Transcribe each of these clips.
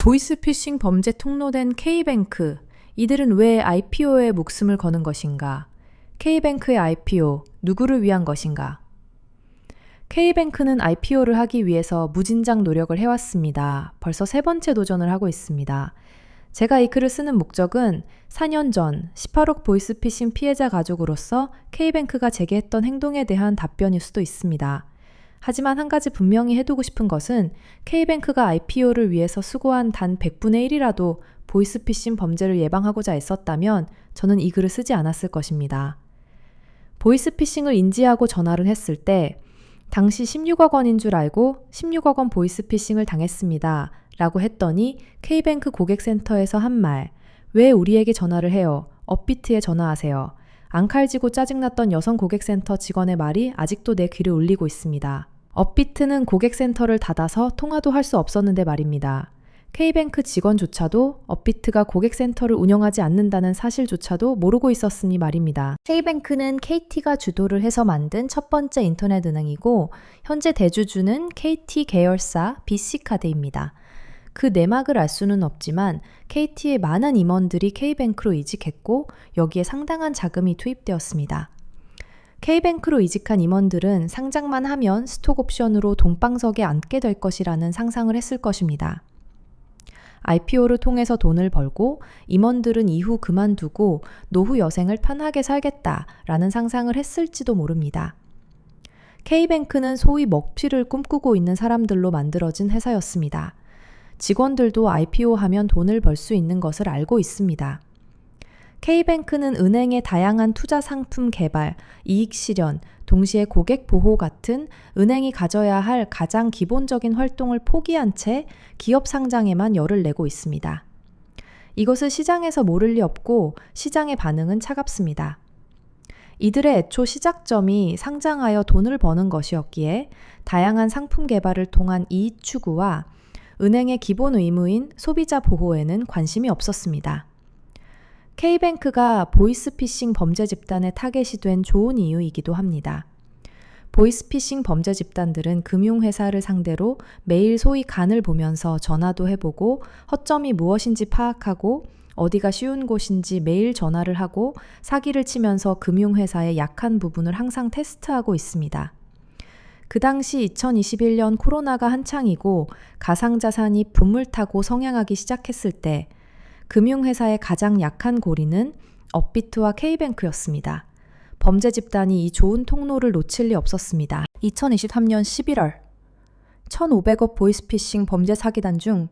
보이스피싱 범죄 통로된 K뱅크, 이들은 왜 IPO에 목숨을 거는 것인가? K뱅크의 IPO, 누구를 위한 것인가? K뱅크는 IPO를 하기 위해서 무진장 노력을 해왔습니다. 벌써 3번째 도전을 하고 있습니다. 제가 이 글을 쓰는 목적은 4년 전 18억 보이스피싱 피해자 가족으로서 K뱅크가 제기했던 행동에 대한 답변일 수도 있습니다. 하지만 한 가지 분명히 해두고 싶은 것은 K뱅크가 IPO를 위해서 수고한 단 100분의 1이라도 보이스피싱 범죄를 예방하고자 애썼다면 저는 이 글을 쓰지 않았을 것입니다. 보이스피싱을 인지하고 전화를 했을 때 당시 16억 원인 줄 알고 16억 원 보이스피싱을 당했습니다. 라고 했더니 K뱅크 고객센터에서 한 말, 왜 우리에게 전화를 해요? 업비트에 전화하세요. 앙칼지고 짜증났던 여성 고객센터 직원의 말이 아직도 내 귀를 울리고 있습니다. 업비트는 고객센터를 닫아서 통화도 할 수 없었는데 말입니다. K뱅크 직원조차도 업비트가 고객센터를 운영하지 않는다는 사실조차도 모르고 있었으니 말입니다. K뱅크는 KT가 주도를 해서 만든 첫 번째 인터넷 은행이고 현재 대주주는 KT 계열사 BC카드입니다. 그 내막을 알 수는 없지만 KT의 많은 임원들이 K뱅크로 이직했고 여기에 상당한 자금이 투입되었습니다. K뱅크로 이직한 임원들은 상장만 하면 스톡옵션으로 돈방석에 앉게 될 것이라는 상상을 했을 것입니다. IPO를 통해서 돈을 벌고 임원들은 이후 그만두고 노후 여생을 편하게 살겠다라는 상상을 했을지도 모릅니다. K뱅크는 소위 먹튀를 꿈꾸고 있는 사람들로 만들어진 회사였습니다. 직원들도 IPO하면 돈을 벌 수 있는 것을 알고 있습니다. K뱅크는 은행의 다양한 투자 상품 개발, 이익 실현, 동시에 고객 보호 같은 은행이 가져야 할 가장 기본적인 활동을 포기한 채 기업 상장에만 열을 내고 있습니다. 이것을 시장에서 모를 리 없고 시장의 반응은 차갑습니다. 이들의 애초 시작점이 상장하여 돈을 버는 것이었기에 다양한 상품 개발을 통한 이익 추구와 은행의 기본 의무인 소비자 보호에는 관심이 없었습니다. K뱅크가 보이스피싱 범죄 집단의 타겟이 된 좋은 이유이기도 합니다. 보이스피싱 범죄 집단들은 금융회사를 상대로 매일 소위 간을 보면서 전화도 해보고 허점이 무엇인지 파악하고 어디가 쉬운 곳인지 매일 전화를 하고 사기를 치면서 금융회사의 약한 부분을 항상 테스트하고 있습니다. 그 당시 2021년 코로나가 한창이고 가상자산이 붐을 타고 성향하기 시작했을 때 금융회사의 가장 약한 고리는 업비트와 K뱅크였습니다. 범죄 집단이 이 좋은 통로를 놓칠 리 없었습니다. 2023년 11월 1,500억 보이스피싱 범죄 사기단 중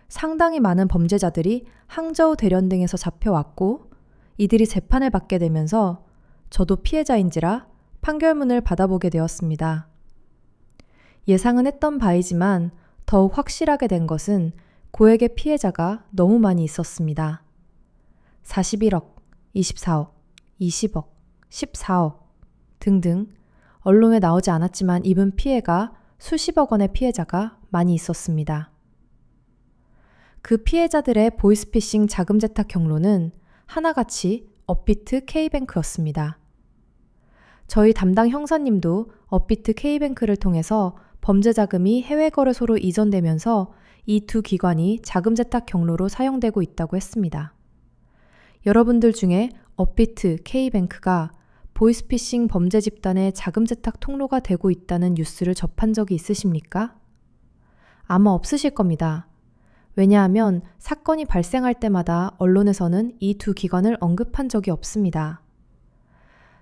상당히 많은 범죄자들이 항저우 대련 등에서 잡혀왔고 이들이 재판을 받게 되면서 저도 피해자인지라 판결문을 받아보게 되었습니다. 예상은 했던 바이지만 더욱 확실하게 된 것은 고액의 피해자가 너무 많이 있었습니다. 41억, 24억, 20억, 14억 등등 언론에 나오지 않았지만 입은 피해가 수십억 원의 피해자가 많이 있었습니다. 그 피해자들의 보이스피싱 자금 재탁 경로는 하나같이 업비트 K뱅크였습니다. 저희 담당 형사님도 업비트 K뱅크를 통해서 범죄 자금이 해외 거래소로 이전되면서 이 두 기관이 자금 재탁 경로로 사용되고 있다고 했습니다. 여러분들 중에 업비트 K뱅크가 보이스피싱 범죄 집단의 자금 재탁 통로가 되고 있다는 뉴스를 접한 적이 있으십니까? 아마 없으실 겁니다. 왜냐하면 사건이 발생할 때마다 언론에서는 이 두 기관을 언급한 적이 없습니다.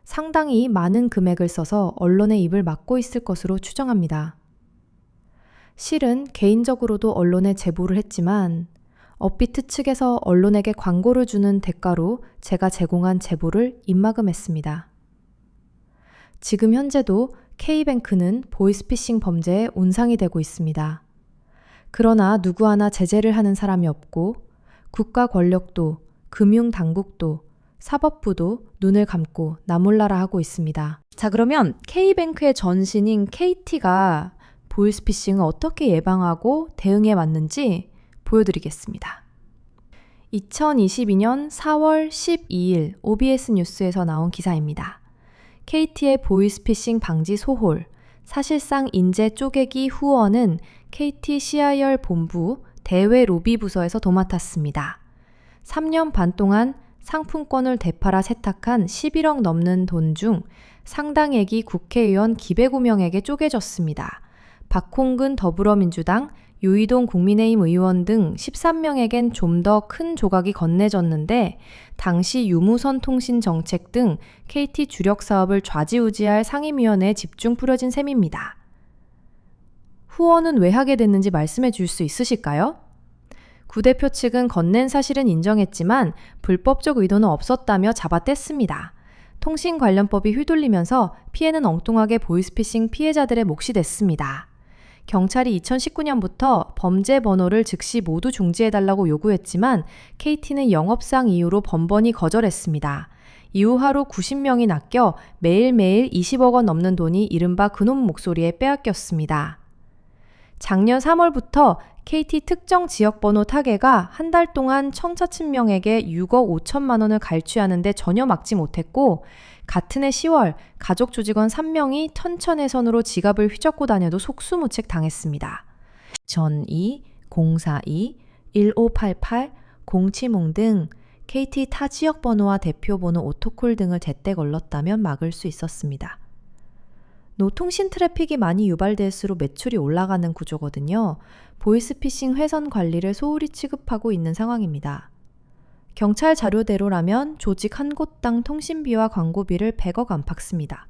상당히 많은 금액을 써서 언론의 입을 막고 있을 것으로 추정합니다. 실은 개인적으로도 언론에 제보를 했지만 업비트 측에서 언론에게 광고를 주는 대가로 제가 제공한 제보를 입막음했습니다. 지금 현재도 K뱅크는 보이스피싱 범죄의 온상이 되고 있습니다. 그러나 누구 하나 제재를 하는 사람이 없고 국가 권력도, 금융당국도, 사법부도 눈을 감고 나몰라라 하고 있습니다. 자, 그러면 K뱅크의 전신인 KT가 보이스피싱을 어떻게 예방하고 대응해 왔는지 보여드리겠습니다. 2022년 4월 12일 OBS 뉴스에서 나온 기사입니다. KT의 보이스피싱 방지 소홀, 사실상 인재 쪼개기 후원은 KT CIR 본부 대외 로비 부서에서 도맡았습니다. 3년 반 동안 상품권을 되팔아 세탁한 11억 넘는 돈 중 상당액이 국회의원 기백 명에게 쪼개졌습니다. 박홍근 더불어민주당, 유이동 국민의힘 의원 등 13명에겐 좀 더 큰 조각이 건네졌는데 당시 유무선 통신 정책 등 KT 주력 사업을 좌지우지할 상임위원회에 집중 뿌려진 셈입니다. 후원은 왜 하게 됐는지 말씀해 줄 수 있으실까요? 구 대표 측은 건넨 사실은 인정했지만 불법적 의도는 없었다며 잡아뗐습니다. 통신관련법이 휘둘리면서 피해는 엉뚱하게 보이스피싱 피해자들의 몫이 됐습니다. 경찰이 2019년부터 범죄 번호를 즉시 모두 중지해달라고 요구했지만 KT는 영업상 이유로 번번이 거절했습니다. 이후 하루 90명이 낚여 매일매일 20억 원 넘는 돈이 이른바 그놈 목소리에 빼앗겼습니다. 작년 3월부터 KT 특정 지역번호 타개가 한 달 동안 청자친명에게 6억 5천만 원을 갈취하는데 전혀 막지 못했고 같은 해 10월 가족 조직원 3명이 천천해선으로 지갑을 휘젓고 다녀도 속수무책 당했습니다. 전이, 042, 1588, 070 등 KT 타 지역 번호와 대표 번호 오토콜 등을 제때 걸렀다면 막을 수 있었습니다. 노통신 트래픽이 많이 유발될수록 매출이 올라가는 구조거든요. 보이스피싱 회선 관리를 소홀히 취급하고 있는 상황입니다. 경찰 자료대로라면 조직 한 곳당 통신비와 광고비를 100억 안팎 씁니다.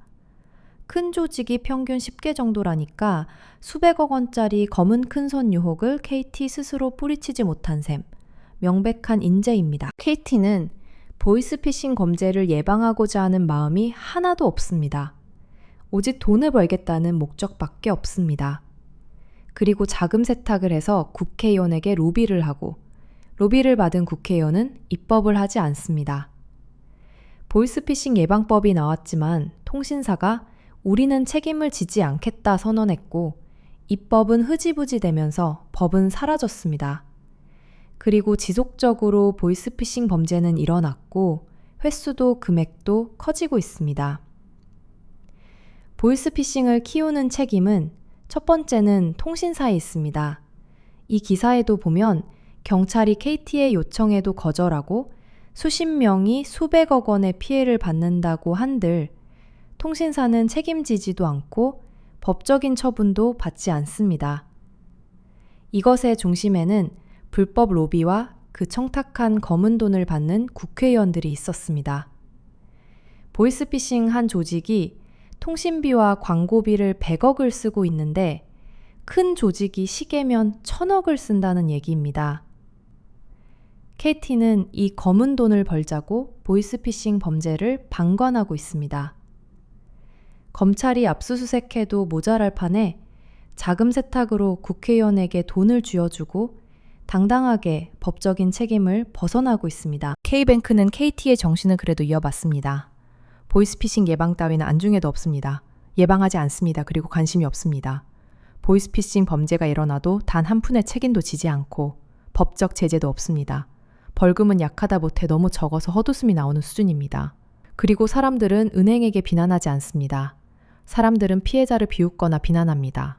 큰 조직이 평균 10개 정도라니까 수백억 원짜리 검은 큰손 유혹을 KT 스스로 뿌리치지 못한 셈. 명백한 인재입니다. KT는 보이스피싱 범죄를 예방하고자 하는 마음이 하나도 없습니다. 오직 돈을 벌겠다는 목적밖에 없습니다. 그리고 자금 세탁을 해서 국회의원에게 로비를 하고 로비를 받은 국회의원은 입법을 하지 않습니다. 보이스피싱 예방법이 나왔지만 통신사가 우리는 책임을 지지 않겠다 선언했고 입법은 흐지부지 되면서 법은 사라졌습니다. 그리고 지속적으로 보이스피싱 범죄는 일어났고 횟수도 금액도 커지고 있습니다. 보이스피싱을 키우는 책임은 첫 번째는 통신사에 있습니다. 이 기사에도 보면 경찰이 KT의 요청에도 거절하고 수십 명이 수백억 원의 피해를 받는다고 한들 통신사는 책임지지도 않고 법적인 처분도 받지 않습니다. 이것의 중심에는 불법 로비와 그 청탁한 검은 돈을 받는 국회의원들이 있었습니다. 보이스피싱 한 조직이 통신비와 광고비를 100억을 쓰고 있는데 큰 조직이 시계면 1000억을 쓴다는 얘기입니다. KT는 이 검은 돈을 벌자고 보이스피싱 범죄를 방관하고 있습니다. 검찰이 압수수색해도 모자랄 판에 자금 세탁으로 국회의원에게 돈을 쥐어주고 당당하게 법적인 책임을 벗어나고 있습니다. K뱅크는 KT의 정신을 그래도 이어받습니다. 보이스피싱 예방 따위는 안중에도 없습니다. 예방하지 않습니다. 그리고 관심이 없습니다. 보이스피싱 범죄가 일어나도 단 한 푼의 책임도 지지 않고 법적 제재도 없습니다. 벌금은 약하다 못해 너무 적어서 헛웃음이 나오는 수준입니다. 그리고 사람들은 은행에게 비난하지 않습니다. 사람들은 피해자를 비웃거나 비난합니다.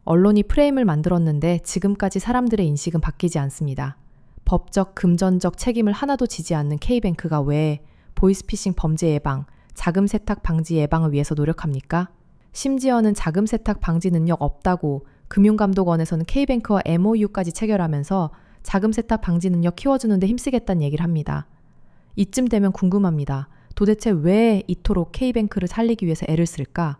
언론이 프레임을 만들었는데 지금까지 사람들의 인식은 바뀌지 않습니다. 법적, 금전적 책임을 하나도 지지 않는 K뱅크가 왜 보이스피싱 범죄 예방, 자금 세탁 방지 예방을 위해서 노력합니까? 심지어는 자금 세탁 방지 능력 없다고 금융감독원에서는 K뱅크와 MOU까지 체결하면서 자금 세탁 방지 능력 키워주는데 힘쓰겠다는 얘기를 합니다. 이쯤 되면 궁금합니다. 도대체 왜 이토록 K뱅크를 살리기 위해서 애를 쓸까?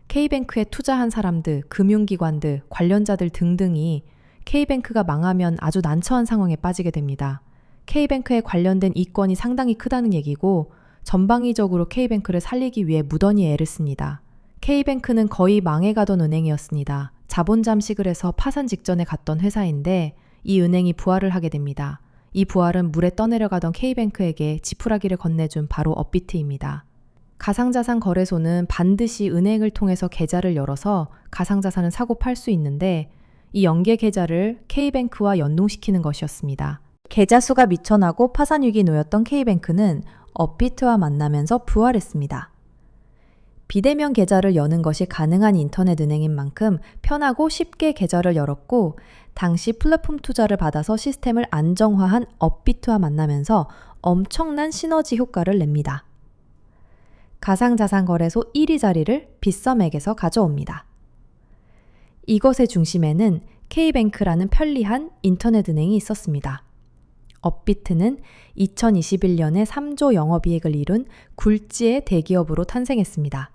K뱅크에 투자한 사람들, 금융기관들, 관련자들 등등이 K뱅크가 망하면 아주 난처한 상황에 빠지게 됩니다. K뱅크에 관련된 이권이 상당히 크다는 얘기고 전방위적으로 K뱅크를 살리기 위해 무던히 애를 씁니다. K뱅크는 거의 망해가던 은행이었습니다. 자본 잠식을 해서 파산 직전에 갔던 회사인데 이 은행이 부활을 하게 됩니다. 이 부활은 물에 떠내려가던 K뱅크에게 지푸라기를 건네준 바로 업비트입니다. 가상자산 거래소는 반드시 은행을 통해서 계좌를 열어서 가상자산을 사고 팔 수 있는데 이 연계 계좌를 K뱅크와 연동시키는 것이었습니다. 계좌 수가 미천하고 파산 위기에 놓였던 K뱅크는 업비트와 만나면서 부활했습니다. 비대면 계좌를 여는 것이 가능한 인터넷 은행인 만큼 편하고 쉽게 계좌를 열었고 당시 플랫폼 투자를 받아서 시스템을 안정화한 업비트와 만나면서 엄청난 시너지 효과를 냅니다. 가상자산 거래소 1위 자리를 빗썸에게서 가져옵니다. 이것의 중심에는 K뱅크라는 편리한 인터넷 은행이 있었습니다. 업비트는 2021년에 3조 영업이익을 이룬 굴지의 대기업으로 탄생했습니다.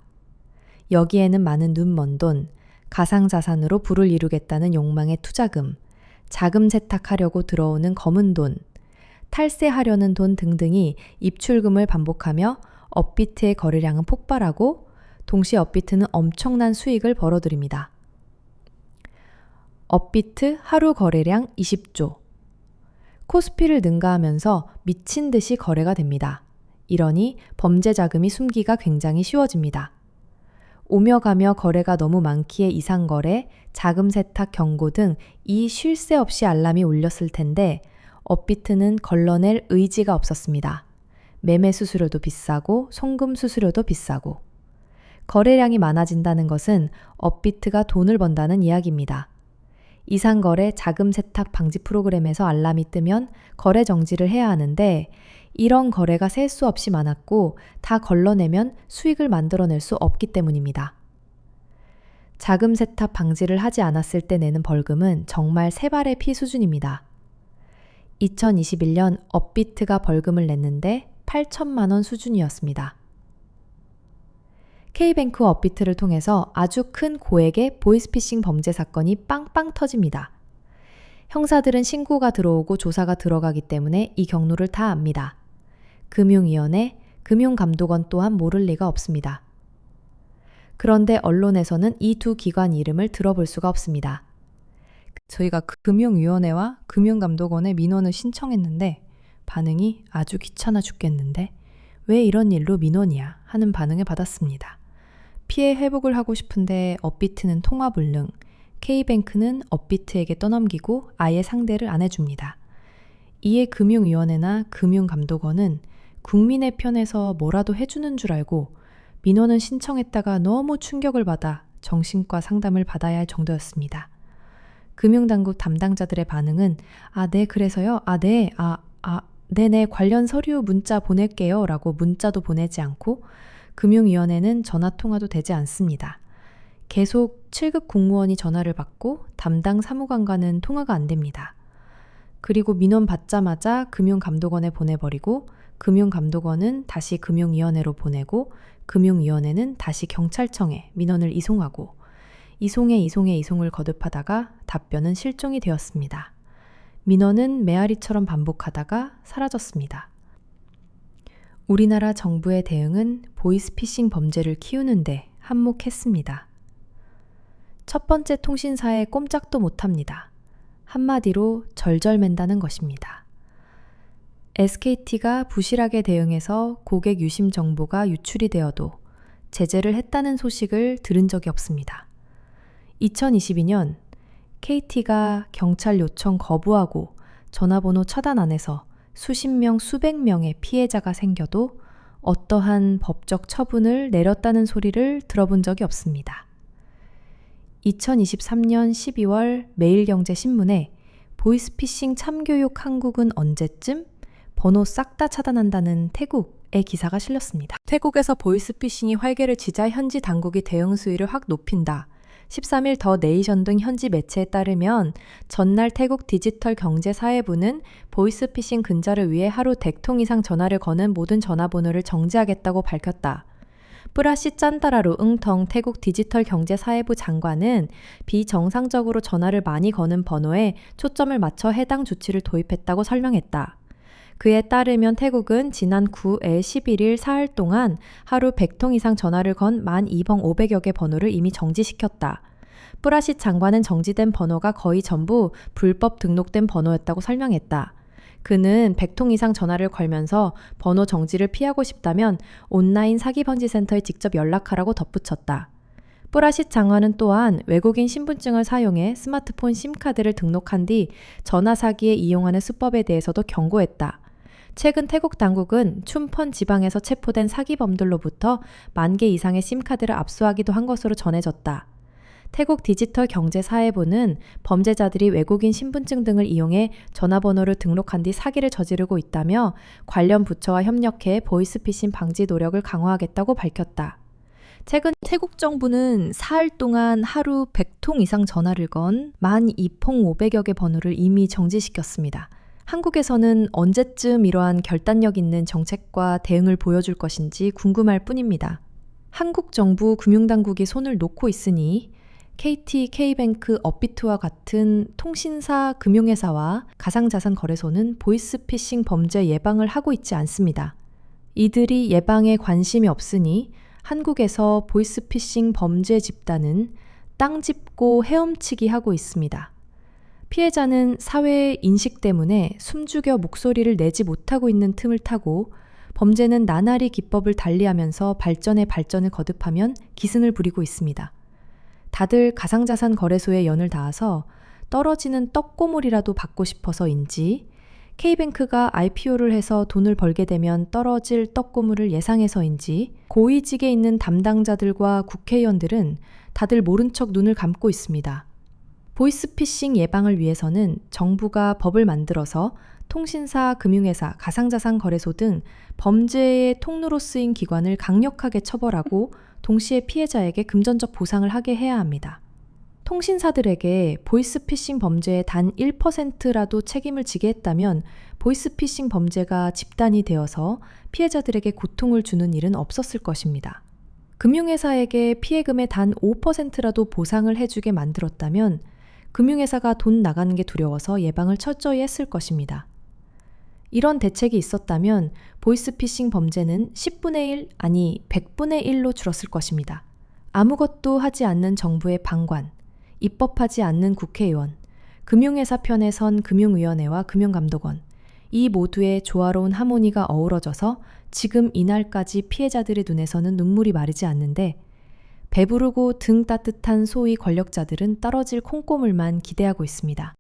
여기에는 많은 눈먼 돈, 가상자산으로 부를 이루겠다는 욕망의 투자금, 자금 세탁하려고 들어오는 검은 돈, 탈세하려는 돈 등등이 입출금을 반복하며 업비트의 거래량은 폭발하고 동시에 업비트는 엄청난 수익을 벌어들입니다. 업비트 하루 거래량 20조. 코스피를 능가하면서 미친 듯이 거래가 됩니다. 이러니 범죄 자금이 숨기가 굉장히 쉬워집니다. 오며 가며 거래가 너무 많기에 이상거래, 자금 세탁 경고 등 이 쉴 새 없이 알람이 울렸을 텐데 업비트는 걸러낼 의지가 없었습니다. 매매 수수료도 비싸고 송금 수수료도 비싸고. 거래량이 많아진다는 것은 업비트가 돈을 번다는 이야기입니다. 이상거래 자금 세탁 방지 프로그램에서 알람이 뜨면 거래 정지를 해야 하는데 이런 거래가 셀 수 없이 많았고 다 걸러내면 수익을 만들어낼 수 없기 때문입니다. 자금 세탁 방지를 하지 않았을 때 내는 벌금은 정말 세 발의 피 수준입니다. 2021년 업비트가 벌금을 냈는데 8천만 원 수준이었습니다. K뱅크와 업비트를 통해서 아주 큰 고액의 보이스피싱 범죄 사건이 빵빵 터집니다. 형사들은 신고가 들어오고 조사가 들어가기 때문에 이 경로를 다 압니다. 금융위원회, 금융감독원 또한 모를 리가 없습니다. 그런데 언론에서는 이 두 기관 이름을 들어볼 수가 없습니다. 저희가 금융위원회와 금융감독원에 민원을 신청했는데 반응이 아주 귀찮아 죽겠는데 왜 이런 일로 민원이야 하는 반응을 받았습니다. 피해 회복을 하고 싶은데 업비트는 통화 불능, K뱅크는 업비트에게 떠넘기고 아예 상대를 안 해줍니다. 이에 금융위원회나 금융감독원은 국민의 편에서 뭐라도 해주는 줄 알고 민원을 신청했다가 너무 충격을 받아 정신과 상담을 받아야 할 정도였습니다. 금융당국 담당자들의 반응은 네 그래서요? 네네 관련 서류 문자 보낼게요 라고 문자도 보내지 않고 금융위원회는 전화통화도 되지 않습니다. 계속 7급 공무원이 전화를 받고 담당 사무관과는 통화가 안 됩니다. 그리고 민원 받자마자 금융감독원에 보내버리고 금융감독원은 다시 금융위원회로 보내고 금융위원회는 다시 경찰청에 민원을 이송하고 이송을 거듭하다가 답변은 실종이 되었습니다. 민원은 메아리처럼 반복하다가 사라졌습니다. 우리나라 정부의 대응은 보이스피싱 범죄를 키우는데 한몫했습니다. 첫 번째 통신사에 꼼짝도 못합니다. 한마디로 절절맨다는 것입니다. SKT가 부실하게 대응해서 고객 유심 정보가 유출이 되어도 제재를 했다는 소식을 들은 적이 없습니다. 2022년 KT가 경찰 요청 거부하고 전화번호 차단 안 해서 수십 명, 수백 명의 피해자가 생겨도 어떠한 법적 처분을 내렸다는 소리를 들어본 적이 없습니다. 2023년 12월 매일경제신문에 보이스피싱 참교육 한국은 언제쯤? 번호 싹 다 차단한다는 태국의 기사가 실렸습니다. 태국에서 보이스피싱이 활개를 치자 현지 당국이 대응 수위를 확 높인다. 13일 더 네이션 등 현지 매체에 따르면 전날 태국 디지털 경제사회부는 보이스피싱 근절을 위해 하루 100통 이상 전화를 거는 모든 전화번호를 정지하겠다고 밝혔다. 뿌라시 짠따라루 응텅 태국 디지털 경제사회부 장관은 비정상적으로 전화를 많이 거는 번호에 초점을 맞춰 해당 조치를 도입했다고 설명했다. 그에 따르면 태국은 지난 9일 11일 사흘 동안 하루 100통 이상 전화를 건 12,500여 개 번호를 이미 정지시켰다. 뿌라시 장관은 정지된 번호가 거의 전부 불법 등록된 번호였다고 설명했다. 그는 100통 이상 전화를 걸면서 번호 정지를 피하고 싶다면 온라인 사기방지센터에 직접 연락하라고 덧붙였다. 뿌라시 장관은 또한 외국인 신분증을 사용해 스마트폰 심카드를 등록한 뒤 전화 사기에 이용하는 수법에 대해서도 경고했다. 최근 태국 당국은 춘폰 지방에서 체포된 사기범들로부터 10,000개 이상의 심카드를 압수하기도 한 것으로 전해졌다. 태국 디지털 경제사회부는 범죄자들이 외국인 신분증 등을 이용해 전화번호를 등록한 뒤 사기를 저지르고 있다며 관련 부처와 협력해 보이스피싱 방지 노력을 강화하겠다고 밝혔다. 최근 태국 정부는 사흘 동안 하루 100통 이상 전화를 건 12,500여 개 번호를 이미 정지시켰습니다. 한국에서는 언제쯤 이러한 결단력 있는 정책과 대응을 보여줄 것인지 궁금할 뿐입니다. 한국 정부 금융당국이 손을 놓고 있으니 KT, K뱅크, 업비트와 같은 통신사 금융회사와 가상자산 거래소는 보이스피싱 범죄 예방을 하고 있지 않습니다. 이들이 예방에 관심이 없으니 한국에서 보이스피싱 범죄 집단은 땅 짚고 헤엄치기 하고 있습니다. 피해자는 사회의 인식 때문에 숨죽여 목소리를 내지 못하고 있는 틈을 타고 범죄는 나날이 기법을 달리하면서 발전에 발전을 거듭하면 기승을 부리고 있습니다. 다들 가상자산 거래소에 연을 닿아서 떨어지는 떡고물이라도 받고 싶어서인지 K뱅크가 IPO를 해서 돈을 벌게 되면 떨어질 떡고물을 예상해서인지 고위직에 있는 담당자들과 국회의원들은 다들 모른 척 눈을 감고 있습니다. 보이스피싱 예방을 위해서는 정부가 법을 만들어서 통신사, 금융회사, 가상자산 거래소 등 범죄의 통로로 쓰인 기관을 강력하게 처벌하고 동시에 피해자에게 금전적 보상을 하게 해야 합니다. 통신사들에게 보이스피싱 범죄의 단 1%라도 책임을 지게 했다면 보이스피싱 범죄가 집단이 되어서 피해자들에게 고통을 주는 일은 없었을 것입니다. 금융회사에게 피해금의 단 5%라도 보상을 해주게 만들었다면 금융회사가 돈 나가는 게 두려워서 예방을 철저히 했을 것입니다. 이런 대책이 있었다면 보이스피싱 범죄는 10분의 1, 아니 100분의 1로 줄었을 것입니다. 아무것도 하지 않는 정부의 방관, 입법하지 않는 국회의원, 금융회사 편에 선 금융위원회와 금융감독원, 이 모두의 조화로운 하모니가 어우러져서 지금 이날까지 피해자들의 눈에서는 눈물이 마르지 않는데 배부르고 등 따뜻한 소위 권력자들은 떨어질 콩고물만 기대하고 있습니다.